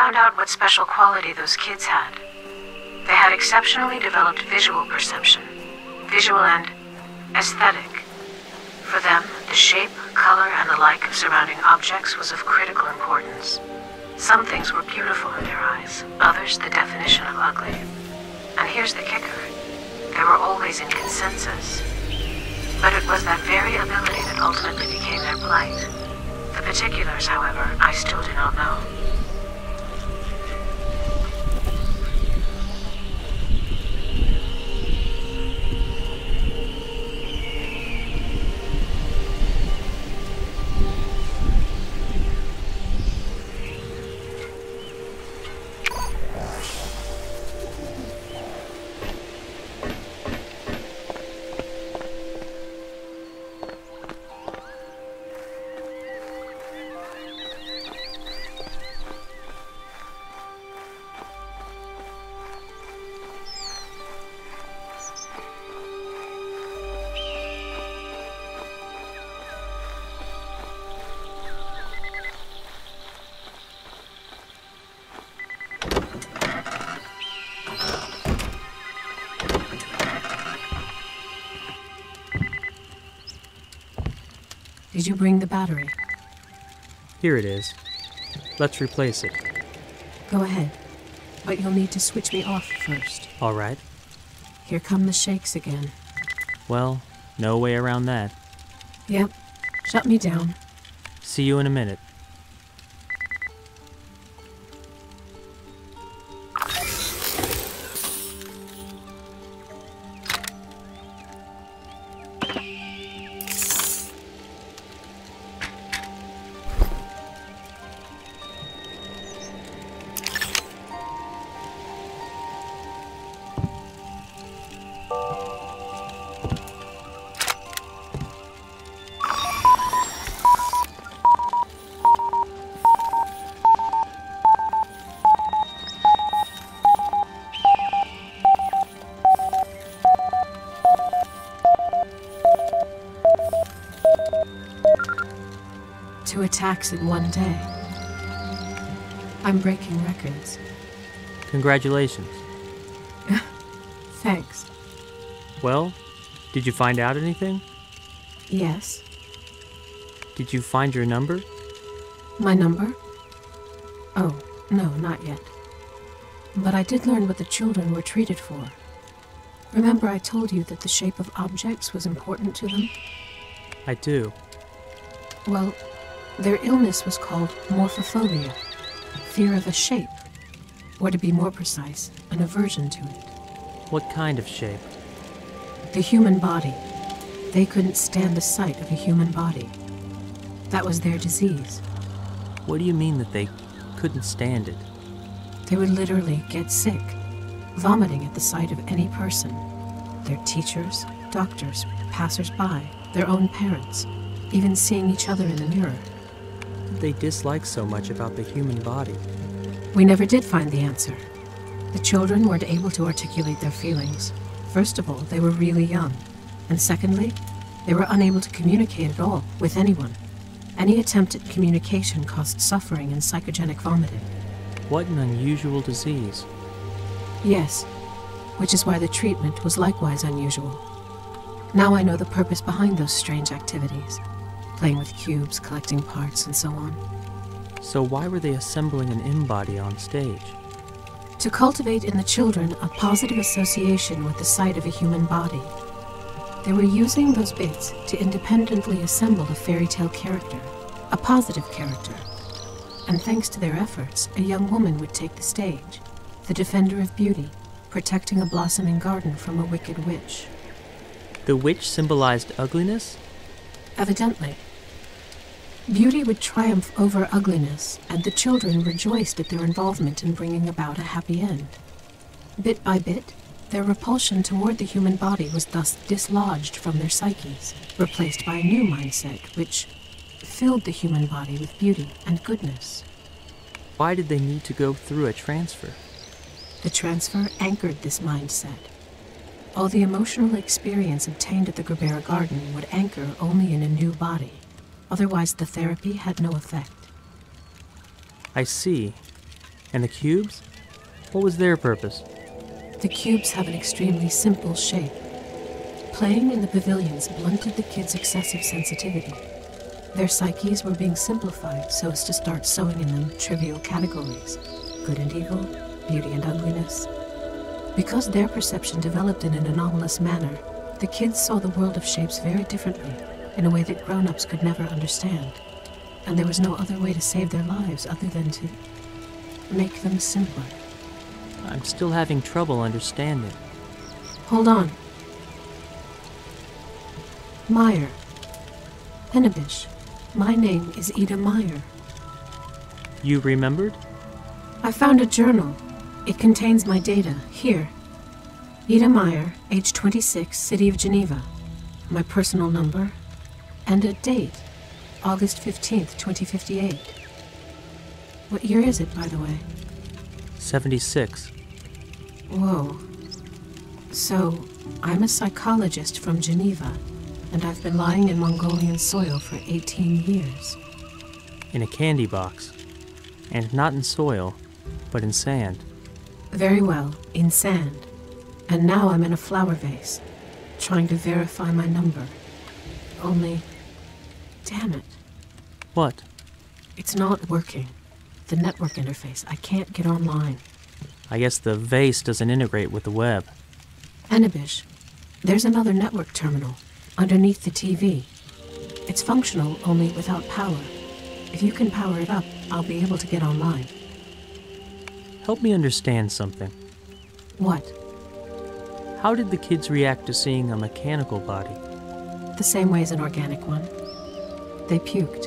found out what special quality those kids had. They had exceptionally developed visual perception, visual and aesthetic. For them, the shape, color, and the like of surrounding objects was of critical importance. Some things were beautiful in their eyes, others the definition of ugly. And here's the kicker. They were always in consensus. But it was that very ability that ultimately became their plight. The particulars, however, I still do not know. Did you bring the battery? Here it is. Let's replace it. Go ahead, but you'll need to switch me off first. All right. Here come the shakes again. Well, no way around that. Yep, shut me down. See you in a minute. Two attacks in one day. I'm breaking records. Congratulations. Thanks. Well, did you find out anything? Yes. Did you find your number? My number? Oh, no, not yet. But I did learn what the children were treated for. Remember I told you that the shape of objects was important to them? I do. Well, their illness was called morphophobia, fear of a shape, or to be more precise, an aversion to it. What kind of shape? The human body. They couldn't stand the sight of a human body. That was their disease. What do you mean that they couldn't stand it? They would literally get sick, vomiting at the sight of any person. Their teachers, doctors, passers-by, their own parents, even seeing each other in the mirror. What did they dislike so much about the human body? We never did find the answer. The children weren't able to articulate their feelings. First of all, they were really young. And secondly, they were unable to communicate at all with anyone. Any attempt at communication caused suffering and psychogenic vomiting. What an unusual disease. Yes, which is why the treatment was likewise unusual. Now I know the purpose behind those strange activities. Playing with cubes, collecting parts, and so on. So why were they assembling an in-body on stage? To cultivate in the children a positive association with the sight of a human body. They were using those bits to independently assemble a fairy tale character, a positive character. And thanks to their efforts, a young woman would take the stage, the defender of beauty, protecting a blossoming garden from a wicked witch. The witch symbolized ugliness? Evidently. Beauty would triumph over ugliness, and the children rejoiced at their involvement in bringing about a happy end. Bit by bit, their repulsion toward the human body was thus dislodged from their psyches, replaced by a new mindset which filled the human body with beauty and goodness. Why did they need to go through a transfer? The transfer anchored this mindset. All the emotional experience obtained at the Gerbera garden would anchor only in a new body. Otherwise, the therapy had no effect. I see. And the cubes? What was their purpose? The cubes have an extremely simple shape. Playing in the pavilions blunted the kids' excessive sensitivity. Their psyches were being simplified so as to start sewing in them trivial categories: good and evil, beauty and ugliness. Because their perception developed in an anomalous manner, the kids saw the world of shapes very differently, in a way that grown-ups could never understand. And there was no other way to save their lives other than to make them simpler. I'm still having trouble understanding. Hold on. Meyer. Hennebisch. My name is Ida Meyer. You remembered? I found a journal. It contains my data. Here. Ida Meyer, age 26, City of Geneva. My personal number. And a date. August 15th, 2058. What year is it, by the way? 76. Whoa. So, I'm a psychologist from Geneva, and I've been lying in Mongolian soil for 18 years. In a candy box. And not in soil, but in sand. Very well, in sand. And now I'm in a flower vase, trying to verify my number. Only, damn it. What? It's not working. The network interface, I can't get online. I guess the vase doesn't integrate with the web. Hennebisch, there's another network terminal, underneath the TV. It's functional, only without power. If you can power it up, I'll be able to get online. Help me understand something. What? How did the kids react to seeing a mechanical body? The same way as an organic one. They puked.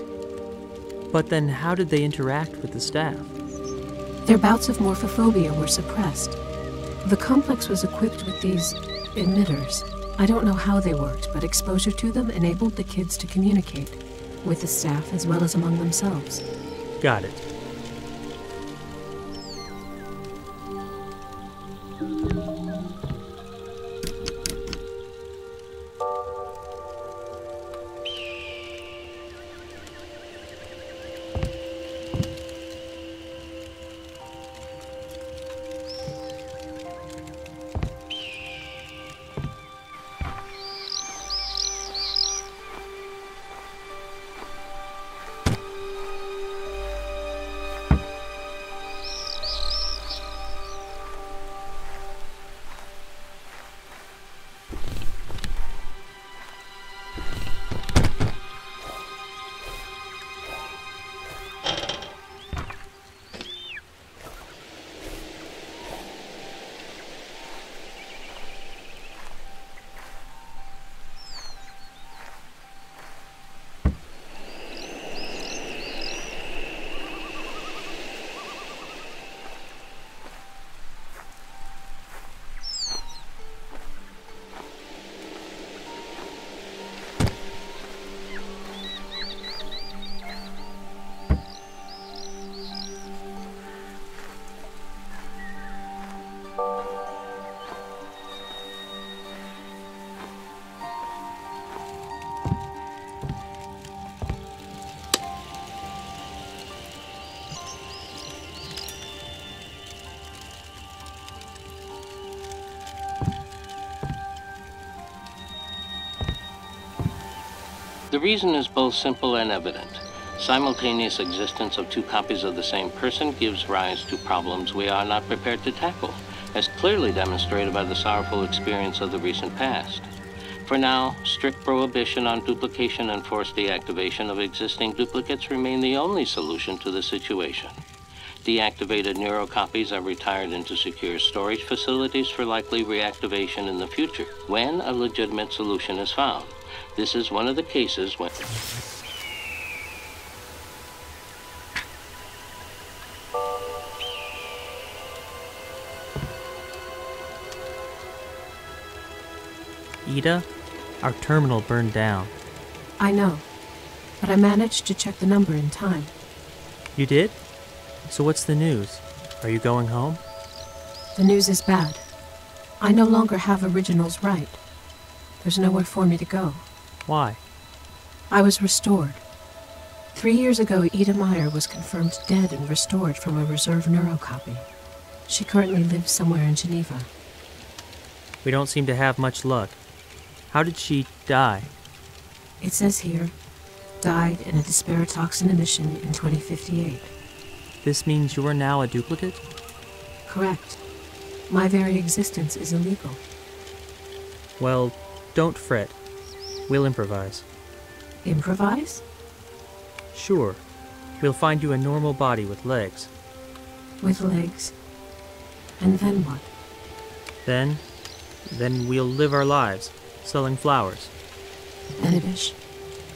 But then how did they interact with the staff? Their bouts of morphophobia were suppressed. The complex was equipped with these emitters. I don't know how they worked, but exposure to them enabled the kids to communicate, with the staff as well as among themselves. Got it. The reason is both simple and evident. Simultaneous existence of two copies of the same person gives rise to problems we are not prepared to tackle, as clearly demonstrated by the sorrowful experience of the recent past. For now, strict prohibition on duplication and forced deactivation of existing duplicates remain the only solution to the situation. Deactivated neurocopies are retired into secure storage facilities for likely reactivation in the future, when a legitimate solution is found. This is one of the cases when... Ida, our terminal burned down. I know, but I managed to check the number in time. You did? So what's the news? Are you going home? The news is bad. I no longer have originals right. There's nowhere for me to go. Why? I was restored. 3 years ago, Ida Meyer was confirmed dead and restored from a reserve neurocopy. She currently lives somewhere in Geneva. We don't seem to have much luck. How did she die? It says here, died in a dysparatoxin emission in 2058. This means you're now a duplicate? Correct. My very existence is illegal. Well, don't fret. We'll improvise. Improvise? Sure. We'll find you a normal body with legs. With legs. And then what? Then we'll live our lives, selling flowers. Edibish,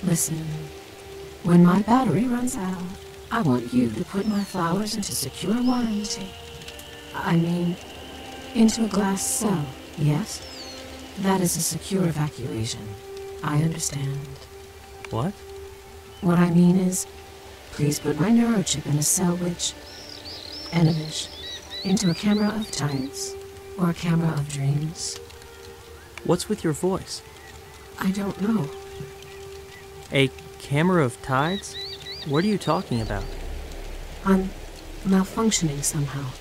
listen. When my battery runs out, I want you to put my flowers into secure warranty. I mean, into a glass cell, yes? That is a secure evacuation. I understand. What? What I mean is, please put my neurochip in a cell which... Edibish, into a camera of tides, or a camera of dreams. What's with your voice? I don't know. A camera of tides? What are you talking about? I'm malfunctioning somehow.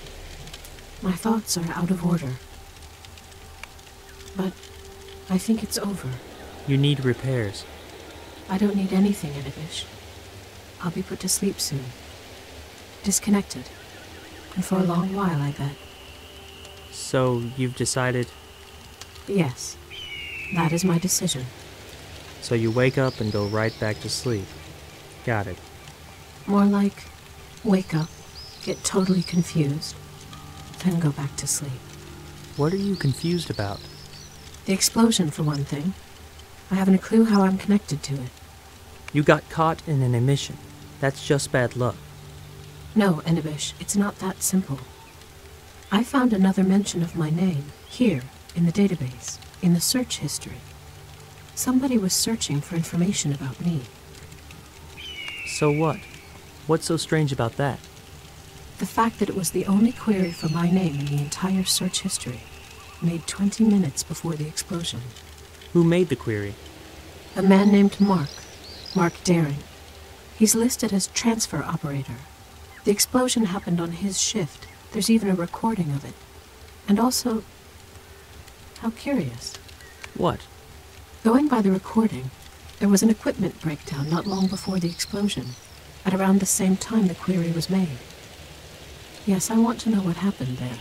My thoughts are out of order. But I think it's over. You need repairs. I don't need anything, Edibish. I'll be put to sleep soon. Disconnected. And for a long while, I bet. So, you've decided... Yes. That is my decision. So you wake up and go right back to sleep. Got it. More like, wake up, get totally confused, then go back to sleep. What are you confused about? The explosion, for one thing. I haven't a clue how I'm connected to it. You got caught in an emission. That's just bad luck. No, Edibish, it's not that simple. I found another mention of my name, here, in the database, in the search history. Somebody was searching for information about me. So what? What's so strange about that? The fact that it was the only query for my name in the entire search history, made 20 minutes before the explosion. Who made the query? A man named Mark Daring. He's listed as transfer operator. The explosion happened on his shift. There's even a recording of it. And also, how curious. What? Going by the recording, there was an equipment breakdown not long before the explosion, at around the same time the query was made. Yes, I want to know what happened there.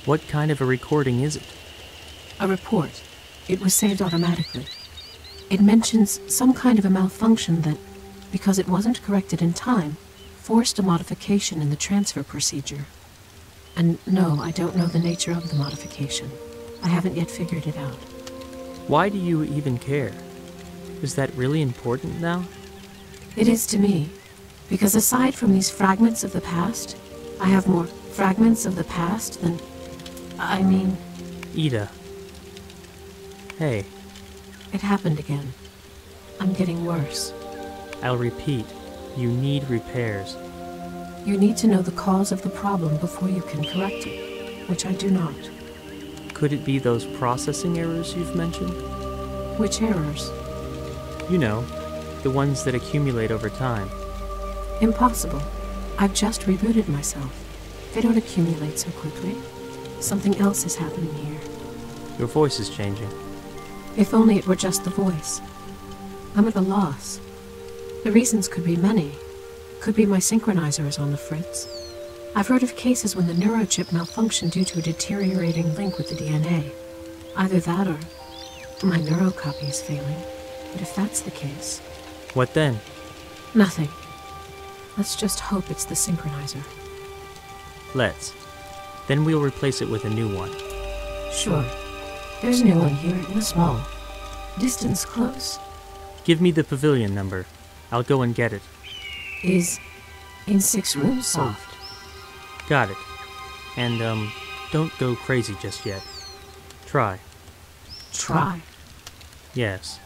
What kind of a recording is it? A report. It was saved automatically. It mentions some kind of a malfunction that, because it wasn't corrected in time, forced a modification in the transfer procedure. And no, I don't know the nature of the modification. I haven't yet figured it out. Why do you even care? Is that really important now? It is to me, because aside from these fragments of the past, I have more fragments of the past than... I mean... Ida. Hey. It happened again. I'm getting worse. I'll repeat. You need repairs. You need to know the cause of the problem before you can correct it, which I do not. Could it be those processing errors you've mentioned? Which errors? You know, the ones that accumulate over time. Impossible. I've just rebooted myself. They don't accumulate so quickly. Something else is happening here. Your voice is changing. If only it were just the voice. I'm at a loss. The reasons could be many. Could be my synchronizer is on the fritz. I've heard of cases when the neurochip malfunctioned due to a deteriorating link with the DNA. Either that or my neurocopy is failing. But if that's the case... What then? Nothing. Let's just hope it's the synchronizer. Let's. Then we'll replace it with a new one. Sure. There's a new one here in a small. Distance close. Give me the pavilion number. I'll go and get it. Is in 6 rooms soft. Got it. And, don't go crazy just yet. Try. Try. Yes.